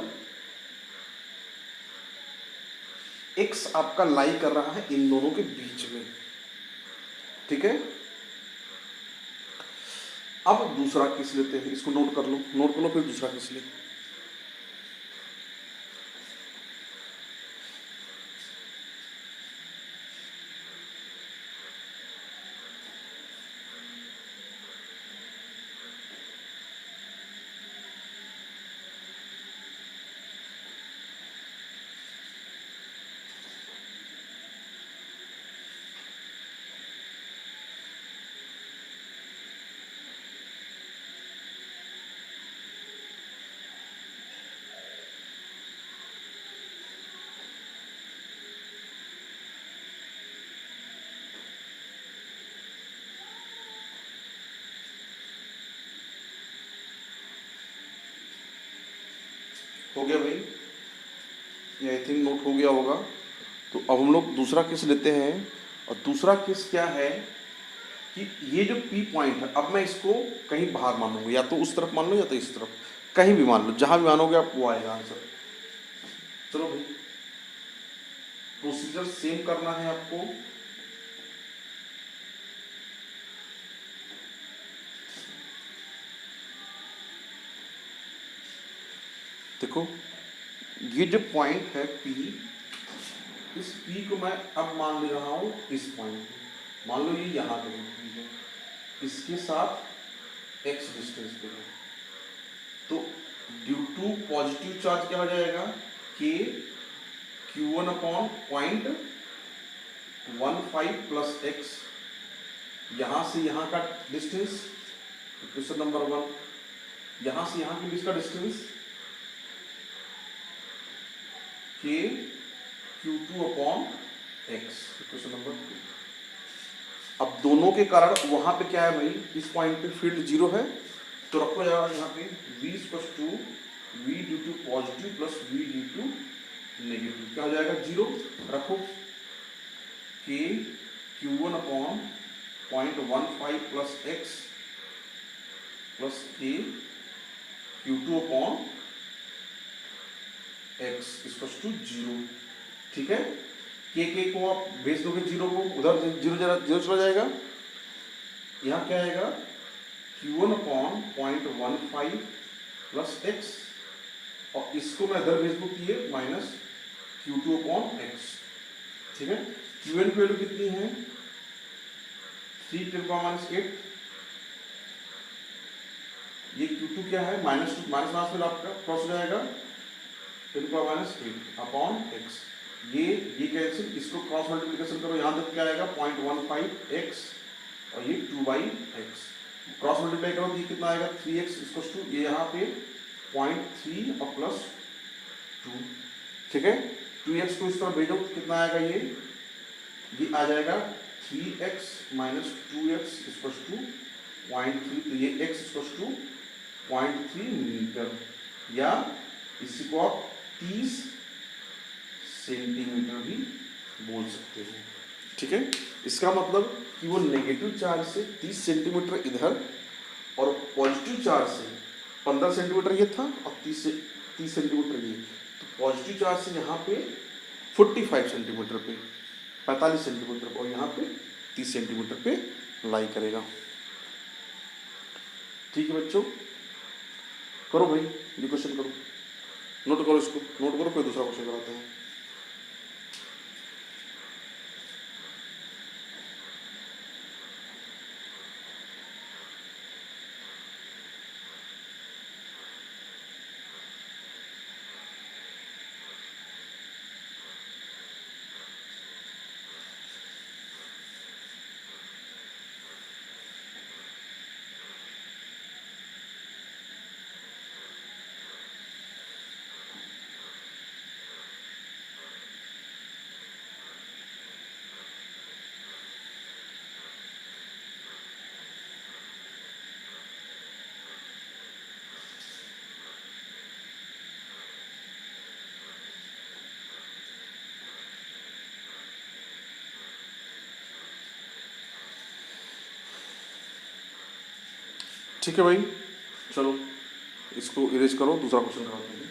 x आपका लाई कर रहा है इन दोनों के बीच में, ठीक है। अब दूसरा केस लेते हैं, इसको नोट कर लो फिर दूसरा केस ले। हो गया भाई, ये आई थिंक नोट हो गया होगा। तो अब हम लोग दूसरा केस लेते हैं, और दूसरा केस क्या है कि ये जो P पॉइंट है, अब मैं इसको कहीं बाहर मानूंगा, या तो उस तरफ मान लो या तो इस तरफ, कहीं भी मान लो, जहां भी मानोगे आप वो आएगा आंसर। चलो भाई, प्रोसीजर सेम करना है आपको। देखो ये जो पॉइंट है P, इस P को मैं अब मान ले रहा हूं इस पॉइंट पे, मान लो ये यहाँ पे P है, इसके साथ x डिस्टेंस पे है, तो ड्यू टू पॉजिटिव चार्ज क्या हो जाएगा k q1/0.15 प्लस x, यहाँ से यहाँ का डिस्टेंस, क्वेश्चन नंबर 1, यहाँ से यहाँ के बीच का distance k q2/x, question number 2। अब दोनों के कारण वहां पे क्या है भाई, इस पॉइंट पे फील्ड 0 है, तो रखो यार यहाँ पे v = v due to positive plus v due to negative, क्या हो जाएगा 0, रखो k q1/0.15 plus x plus k q2/x इसको 0, ठीक है। के को आप भेज दोगे 0 को उधर, 0 चला जाएगा, यहाँ क्या आएगा q1/0.15 प्लस x, और इसको मैं इधर भेज दूँ ये माइनस q2/x, ठीक है। qn की वैल्यू कितनी है 3 × 8, ये q2 क्या है माइनस में आपका क्रॉस हो जाएगा 10⁻8/x, ये कैंसिल, इसको क्रॉस मल्टीप्लिकेशन करो, यहाँ तक क्या आएगा 0.15x, और ये 2/x, क्रॉस मल्टीप्लाई करो तो ये कितना आएगा 3x, इसको टू ये यहाँ पे 0.3 और प्लस 2, ठीक है। 2x को इस तरह भेजो कितना आएगा, ये आ जाएगा 3x माइनस 2x इसको टू 0.3, तो ये x इसको टू 0.3 मीटर, या इसी को आप 30 सेंटीमीटर भी बोल सकते हो, ठीक है। इसका मतलब कि वो नेगेटिव चार्ज से 30 सेंटीमीटर इधर और पॉजिटिव चार्ज से 15 सेंटीमीटर ये था, और 30 से 30 सेंटीमीटर ये, तो पॉजिटिव चार्ज से यहाँ पे 45 सेंटीमीटर पे, 45 सेंटीमीटर पे, और यहाँ पे 30 सेंटीमीटर पे लाई करेगा। ठीक है बच्चों, करो भाई ये क्वेश्चन करो, नोट करो इसको, नोट करो, फिर दूसरा क्वेश्चन कराते हैं। ठीक है भाई, चलो इसको इरेज करो, दूसरा क्वेश्चन कराते हैं।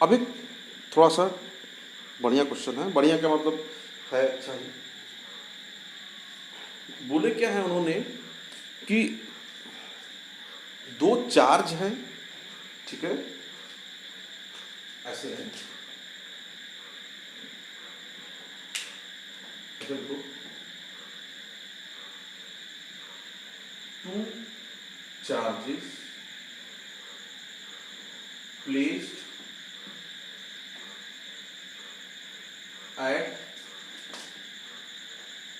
अब एक थोड़ा सा बढ़िया क्वेश्चन है, बढ़िया क्या मतलब है, अच्छा ही। बोले क्या है उन्होंने कि दो चार्ज हैं, ठीक है, ऐसे है, देखो, two charges placed at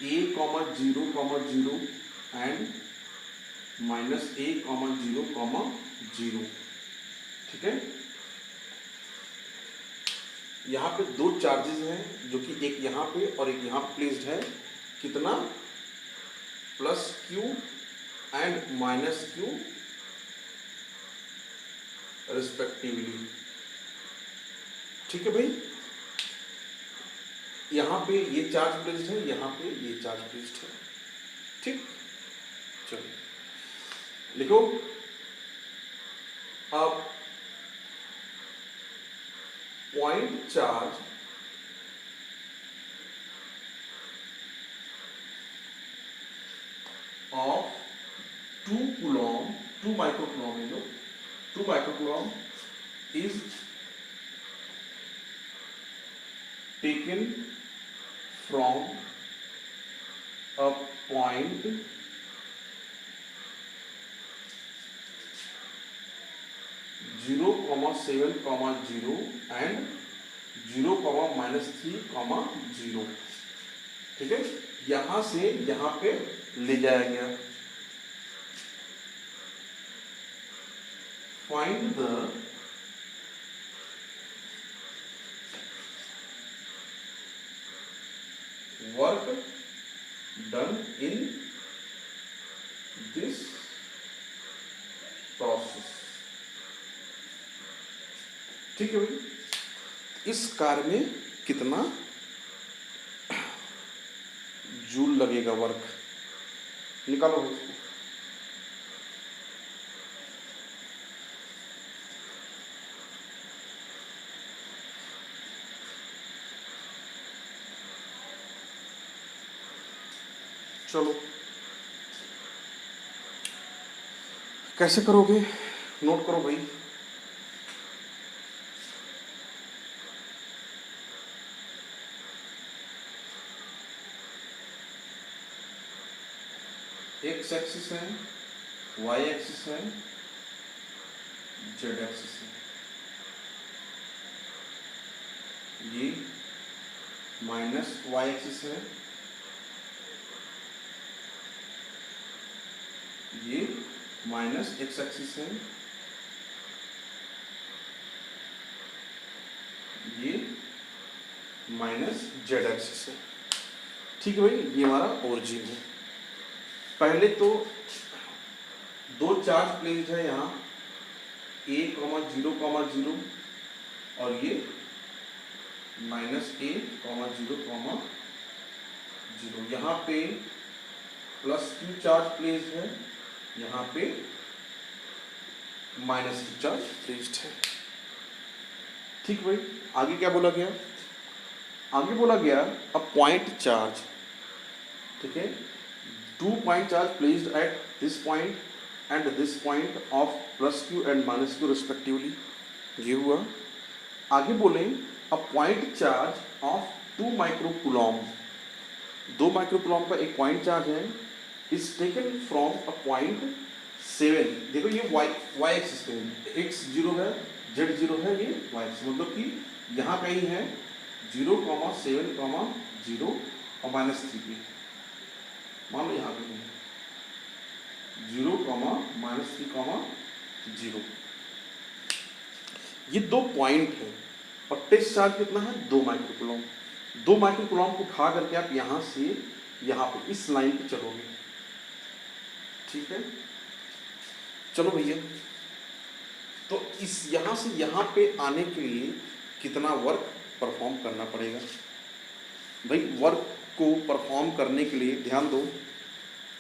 a, 0, 0 and minus a, 0, 0, ठीक है। यहाँ पे दो चार्जेस हैं जो कि एक यहाँ पे और एक यहाँ प्लेस्ड है, कितना, plus q and minus q respectively, ठीक है भाई। यहाँ पे ये चार्ज प्लेस्ड है, यहाँ पे ये चार्ज प्लेस्ड है, ठीक। चलो लिखो, अब point charge of 2 Coulomb, 2 micro Coulomb है, 2 micro Coulomb is taken from a point 0, 7, 0 and 0, -3, 0, ठीक है। यहां से यहां पे ले जाया गया। Find the work done in this process, ठीक है भाई। इस कार्य में कितना जूल लगेगा, वर्क निकालो भाई। चलो कैसे करोगे, नोट करो भाई। एक्स एक्सिस है, वाई एक्सिस है, जेड एक्सिस है, ये माइनस वाई एक्सिस है, ये माइनस एक्स एक्सिस है, ये माइनस जेड एक्सिस है, ठीक है भाई। ये हमारा ओरिजिन है। पहले तो दो चार्ज प्लेस्ड है यहाँ, a, 0, 0 और ये -a,0,0, यहाँ पे +q चार्ज प्लेस्ड है, यहाँ पे -q चार्ज प्लेस्ड है। ठीक भाई, आगे क्या बोला गया? आगे बोला गया अ पॉइंट चार्ज, ठीक है, 2 point charge placed at this point and this point of +q and -q respectively, ये हुआ। आगे बोलें अ पॉइंट चार्ज ऑफ 2 माइक्रोकूलॉम, 2 माइक्रोकूलॉम का एक पॉइंट चार्ज है, is taken from a point 7। देखो ये वाई एक्सिस पे x 0 है, z 0 है, ये वाई एक्सिस, मतलब कि यहाँ कहीं है 0, 7, 0 और -3p, मान लो यहाँ कहीं 0, -3, 0। ये 2 पॉइंट है और टेस्ट चार्ज कितना है? 2 माइक्रोकूलॉम। 2 माइक्रोकूलॉम को उठा करके आप यहाँ से यहाँ पे इस लाइन पे चलोगे, ठीक है। चलो भैया, तो इस यहाँ से यहाँ पे आने के लिए कितना वर्क परफॉर्म करना पड़ेगा? भाई वर्क को परफॉर्म करने के लिए ध्यान दो,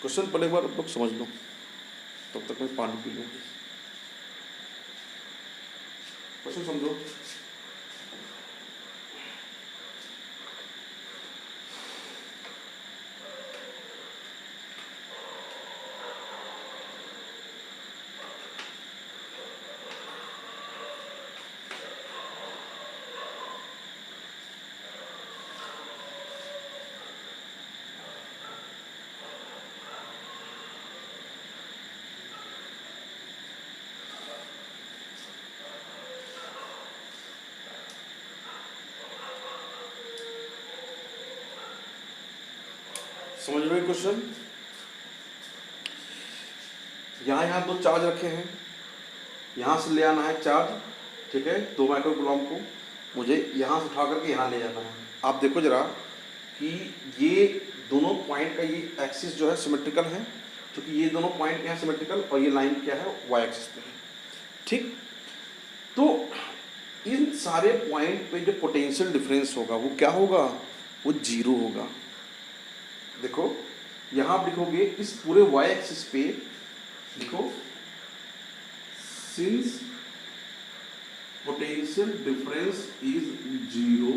क्वेश्चन पहले बार लोग समझ लो, तब तक मैं पानी पी लूँ। क्वेश्चन समझो। समझ रहे हो क्वेश्चन? यहाँ 2 चार्ज रखे हैं, यहाँ से ले आना है चार्ज, ठीक है, 2 माइक्रोकूलॉम को मुझे यहाँ से उठा करके यहाँ ले जाना है। आप देखो जरा कि ये दोनों पॉइंट का ये एक्सिस जो है सिमेट्रिकल है, क्योंकि ये दोनों पॉइंट यहाँ सिमेट्रिकल और ये लाइन क्या है? वाई एक्सिस पे है, ठीक। तो इन सारे पॉइंट पे जो पोटेंशियल डिफरेंस होगा वो क्या होगा? वो 0 होगा। देखो यहाँ आप लिखोगे इस पूरे वाई एक्सिस पे, देखो since potential difference is 0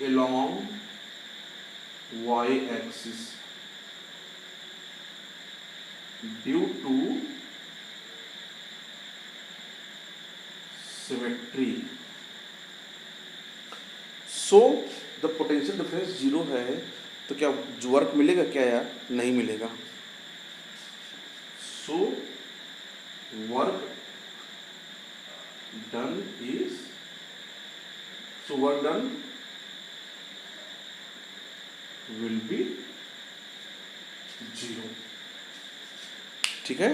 along y axis due to symmetry, so the potential difference 0 है, तो क्या वर्क मिलेगा क्या यार? नहीं मिलेगा। so work done will be 0, ठीक है।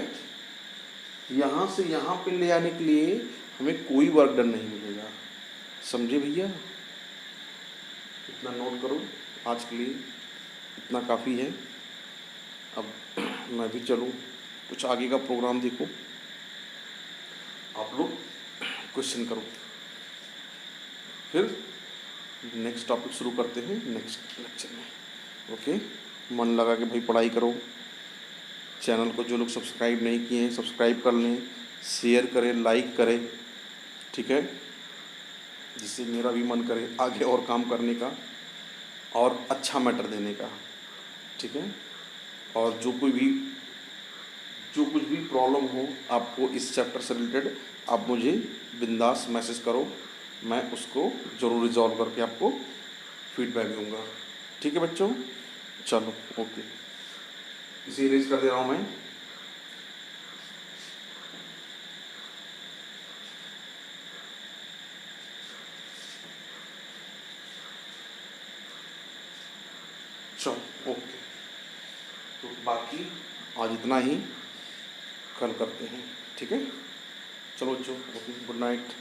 यहाँ से यहाँ पे ले आने के लिए हमें कोई वर्क डन नहीं मिलेगा, समझे भैया? इतना नोट करो, आज के लिए इतना काफ़ी है। अब मैं भी चलूँ, कुछ आगे का प्रोग्राम देखो, आप लोग क्वेश्चन करो, फिर नेक्स्ट टॉपिक शुरू करते हैं नेक्स्ट लेक्चर में। ओके, मन लगा के भाई पढ़ाई करो। चैनल को जो लोग सब्सक्राइब नहीं किए हैं सब्सक्राइब कर लें, शेयर करें, लाइक करें, ठीक है, जिससे मेरा भी मन करे आगे और काम करने का और अच्छा मैटर देने का, ठीक है। और जो कुछ भी प्रॉब्लम हो आपको इस चैप्टर से रिलेटेड, आप मुझे बिंदास मैसेज करो, मैं उसको ज़रूर रिजॉल्व करके आपको फीडबैक दूंगा, ठीक है बच्चों। चलो ओके, इसे इरेज कर दे रहा हूँ मैं। चलो ओके, तो बाकी आज इतना ही, कल करते हैं, ठीक है। चलो बच्चों, ओके, गुड नाइट।